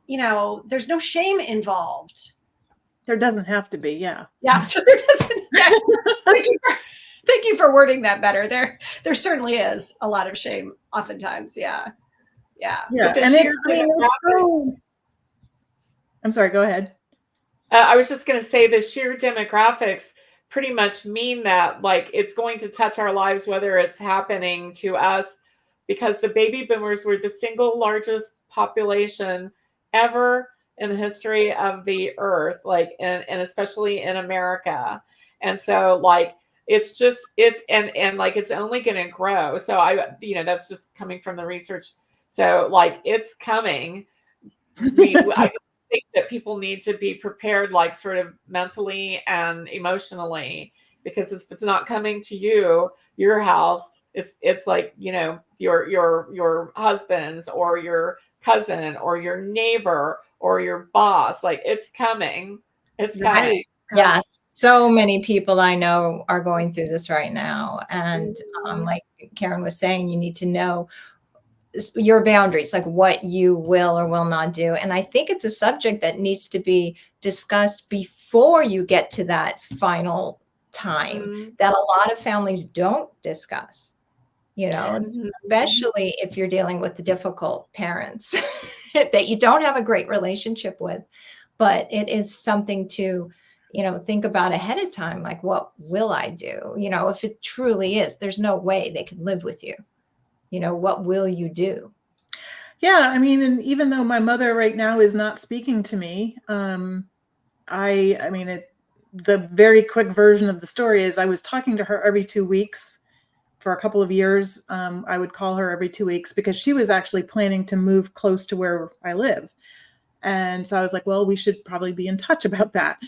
there's no shame involved. There doesn't have to be. Yeah. So there doesn't. Yeah. Thank you for wording that better. There certainly is a lot of shame oftentimes. Yeah. And I'm sorry, go ahead. I was just going to say, the sheer demographics pretty much mean that, like, it's going to touch our lives, whether it's happening to us, because the baby boomers were the single largest population ever in the history of the earth, like, and especially in America. And so, like, it's only going to grow. So that's just coming from the research. So, like, it's coming. I just think that people need to be prepared, like, sort of mentally and emotionally, because if it's not coming to your house, it's like, your husband's, or your cousin, or your neighbor, or your boss. Like, it's coming. It's coming. Right. Yes, so many people I know are going through this right now. And like Karen was saying, you need to know your boundaries, like what you will or will not do. And I think it's a subject that needs to be discussed before you get to that final time, that a lot of families don't discuss, especially if you're dealing with the difficult parents that you don't have a great relationship with. But it is something to, think about ahead of time, like, what will I do? If it truly is, there's no way they could live with you. What will you do? Yeah, I mean, and even though my mother right now is not speaking to me, I mean, the very quick version of the story is I was talking to her every 2 weeks for a couple of years. I would call her every 2 weeks because she was actually planning to move close to where I live. And so I was like, well, we should probably be in touch about that.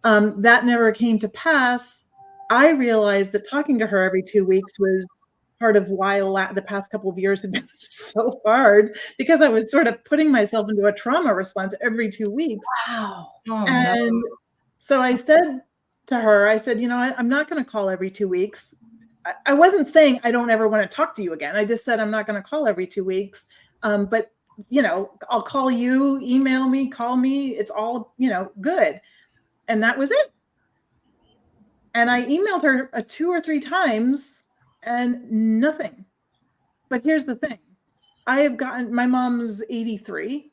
That never came to pass. I realized that talking to her every 2 weeks was part of why the past couple of years had been so hard, because I was sort of putting myself into a trauma response every 2 weeks. Wow. Oh, And no. so I said to her, I said, I'm not going to call every 2 weeks. I wasn't saying I don't ever want to talk to you again. I just said I'm not going to call every 2 weeks. But, I'll call you, email me, call me. It's all, good. And that was it. And I emailed her 2 or 3 times and nothing. But here's the thing. My mom's 83.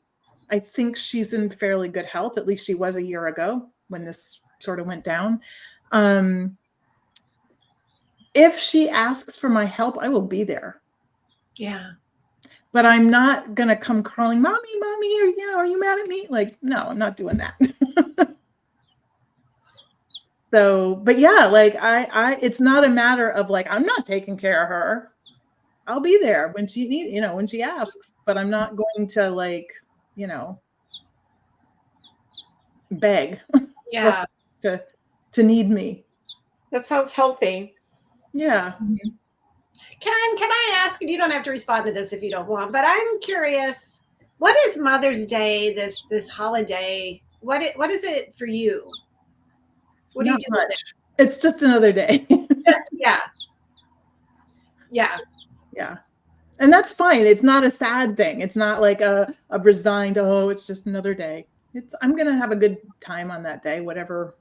I think she's in fairly good health. At least she was a year ago when this sort of went down. If she asks for my help, I will be there. Yeah. But I'm not going to come crawling, mommy, are you mad at me? Like, no, I'm not doing that. So, but yeah, like it's not a matter of like, I'm not taking care of her. I'll be there when she when she asks, but I'm not going to like, beg Yeah. to need me. That sounds healthy. Yeah. Can I ask, and you don't have to respond to this if you don't want, but I'm curious, what is Mother's Day, this holiday? What is it for you? What do you Not do with much. It's just another day. Yeah. Yeah. And that's fine. It's not a sad thing. It's not like a resigned, oh, it's just another day. I'm going to have a good time on that day, whatever.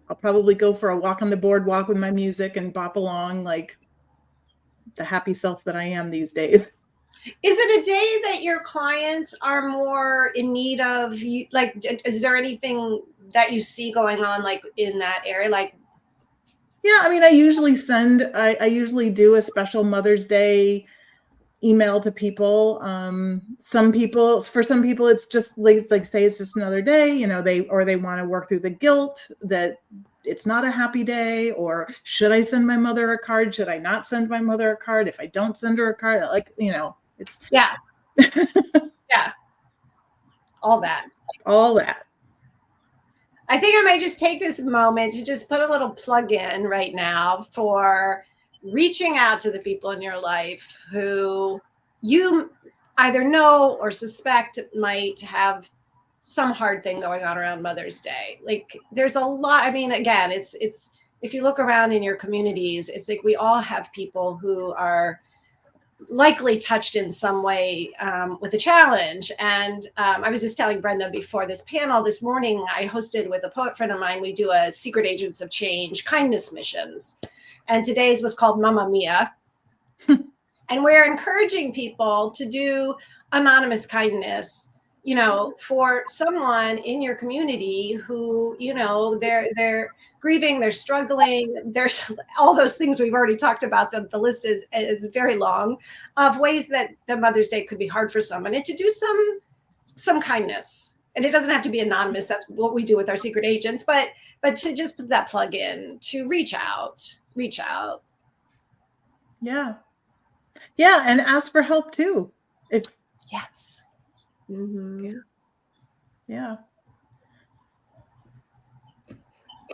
I'll probably go for a walk on the boardwalk with my music and bop along like the happy self that I am these days. Is it a day that your clients are more in need of? Like, is there anything that you see going on like in that area? Like, yeah, I mean, I usually do a special Mother's Day email to people. For some people, it's just like say it's just another day, they want to work through the guilt that it's not a happy day, or should I send my mother a card? Should I not send my mother a card? If I don't send her a card, like, it's yeah. Yeah. All that. I think I might just take this moment to just put a little plug in right now for reaching out to the people in your life who you either know or suspect might have some hard thing going on around Mother's Day. Like, there's a lot. I mean, again, it's if you look around in your communities, it's like we all have people who are likely touched in some way with a challenge. And I was just telling Brenda before this panel this morning, I hosted with a poet friend of mine, we do a Secret Agents of Change kindness missions. And today's was called Mamma Mia. And we're encouraging people to do anonymous kindness, for someone in your community who, they're grieving, they're struggling. There's all those things we've already talked about. The list is very long of ways that the Mother's Day could be hard for someone, and to do some kindness. And it doesn't have to be anonymous. That's what we do with our secret agents, but to just put that plug in, to reach out. Yeah. And ask for help too. Yes. Mm-hmm. Yeah.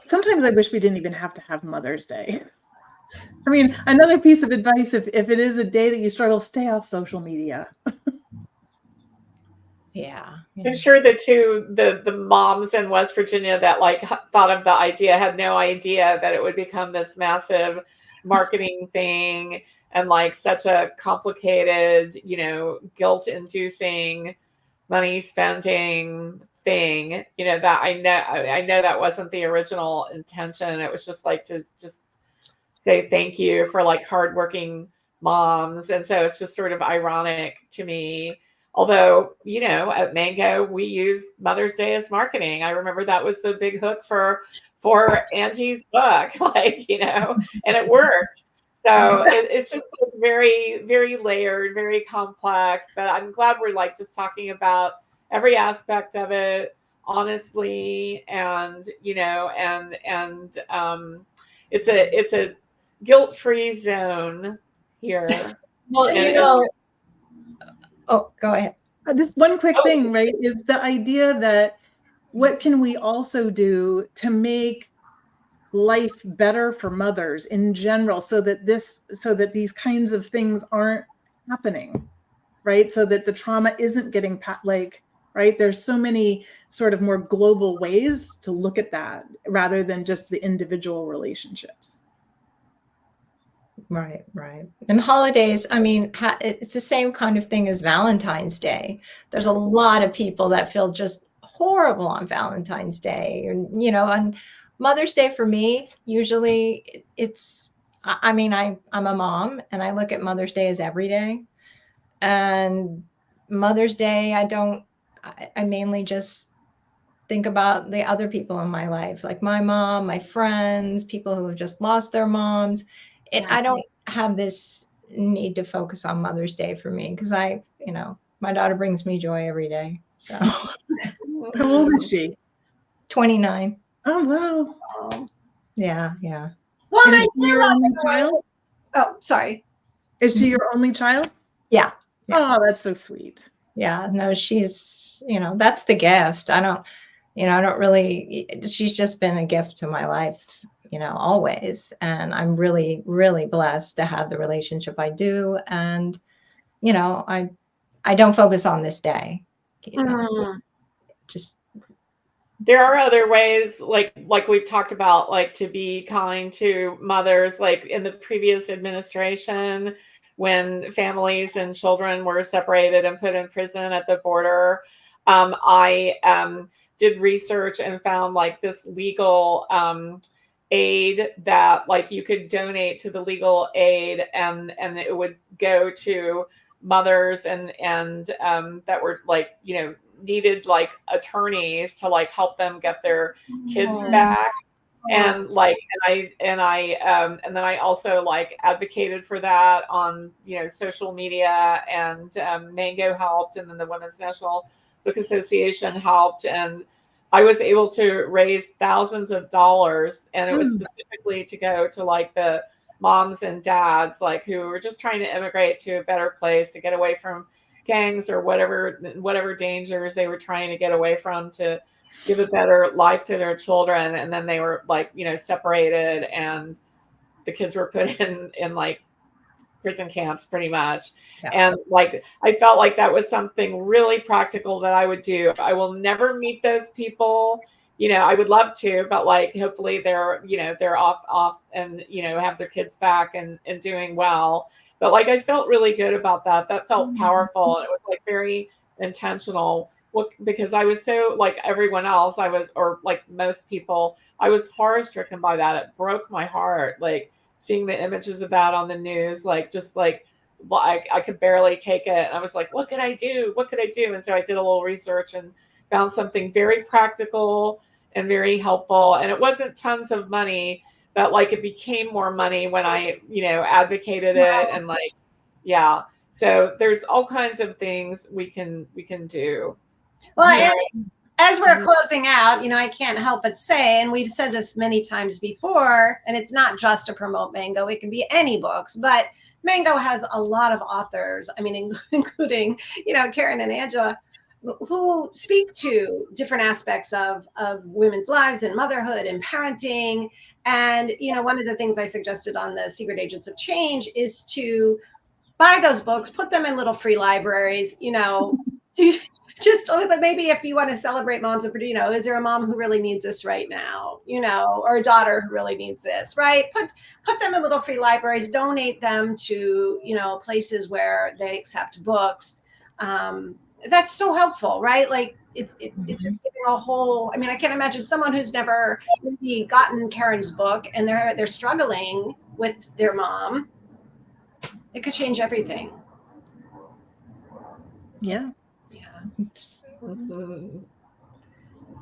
Sometimes I wish we didn't even have to have Mother's Day. I mean, another piece of advice, if it is a day that you struggle, stay off social media. Yeah. I'm sure the moms in West Virginia that like thought of the idea had no idea that it would become this massive marketing thing and like such a complicated, guilt-inducing, money spending thing. That I know that wasn't the original intention. It was just like to just say thank you for like hardworking moms, and so it's just sort of ironic to me Although, at Mango, we use Mother's Day as marketing. I remember that was the big hook for Angie's book, and it worked. So it's just like very, very layered, very complex. But I'm glad we're like just talking about every aspect of it honestly, and it's a guilt-free zone here. Well, And oh, go ahead. Just one quick thing, right, is the idea that what can we also do to make life better for mothers in general, so that these kinds of things aren't happening, right? So that the trauma isn't getting right? There's so many sort of more global ways to look at that rather than just the individual relationships. Right. And holidays, I mean, it's the same kind of thing as Valentine's Day. There's a lot of people that feel just horrible on Valentine's Day, and Mother's Day for me, usually I'm a mom and I look at Mother's Day as every day. And Mother's Day, I mainly just think about the other people in my life, like my mom, my friends, people who have just lost their moms. I don't have this need to focus on Mother's Day for me because my daughter brings me joy every day. So How old is she? 29. Oh, wow. Yeah. Well, and I Is she your only child? Oh, sorry. Is she your only child? Yeah. Oh, that's so sweet. Yeah. No, she's, that's the gift. I don't really, she's just been a gift to my life, always. And I'm really, really blessed to have the relationship I do. And, I don't focus on this day, just. There are other ways, like we've talked about, like to be kind to mothers, like in the previous administration, when families and children were separated and put in prison at the border. I did research and found like this legal aid that like you could donate to the legal aid, and it would go to mothers and that were like needed like attorneys to like help them get their kids back. And like and then I also like advocated for that on social media, and Mango helped, and then the Women's National Book Association helped, and I was able to raise thousands of dollars, and it was specifically to go to like the moms and dads like who were just trying to immigrate to a better place, to get away from gangs or whatever dangers they were trying to get away from, to give a better life to their children. And then they were like separated, and the kids were put in like prison camps pretty much. Yeah. And like I felt like that was something really practical that I would do. I will never meet those people, I would love to, but like hopefully they're off and have their kids back and doing well. But like I felt really good about that. That felt powerful. And it was like very intentional. Well, because I was so like everyone else, or like most people, I was horror stricken by that. It broke my heart. Like seeing the images of that on the news, like just like, well, I could barely take it. And I was like, what could I do? What could I do? And so I did a little research and found something very practical and very helpful. And it wasn't tons of money, but like it became more money when I, advocated it. And like, yeah. So there's all kinds of things we can do. Well, and as we're closing out, I can't help but say, and we've said this many times before, and it's not just to promote Mango, it can be any books, but Mango has a lot of authors, I mean, including, Karen and Angela, who speak to different aspects of women's lives and motherhood and parenting. And, one of the things I suggested on the Secret Agents of Change is to buy those books, put them in little free libraries, just maybe if you want to celebrate moms, is there a mom who really needs this right now, or a daughter who really needs this, right? Put them in little free libraries, donate them to, places where they accept books. That's so helpful, right? Like it's just giving a whole, I mean, I can't imagine someone who's never maybe gotten Karen's book and they're struggling with their mom. It could change everything. Yeah. It's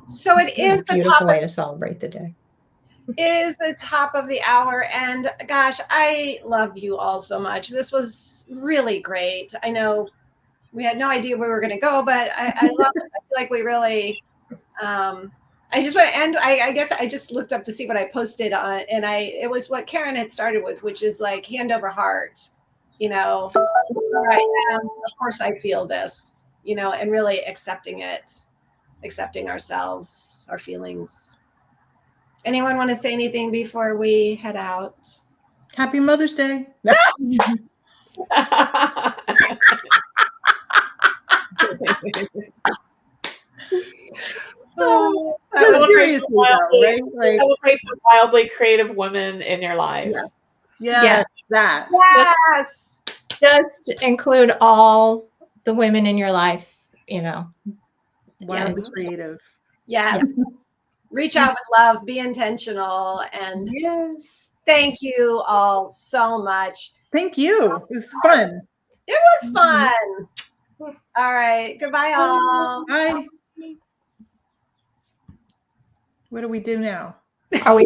So it is a the beautiful top. way to celebrate the day. It is the top of the hour, and gosh, I love you all so much. This was really great. I know we had no idea where we were going to go, but I love it. I feel like we really. I just want to end. I guess I just looked up to see what I posted on, and it was what Karen had started with, which is like hand over heart. You know, right now, of course, I feel this. You know, and really accepting it, accepting ourselves, our feelings. Anyone want to say anything before we head out? Happy Mother's Day. No. Oh, No, that was seriously though, right? Like, Celebrate the wildly creative women in your life. yes, that. yes. Just include all the women in your life, you know. Wildly Yes. creative. Yes. Reach out with love, be intentional, and Yes. thank you all so much. Thank you. It was fun. It was fun. All right. Goodbye, all. Bye. What do we do now? Are we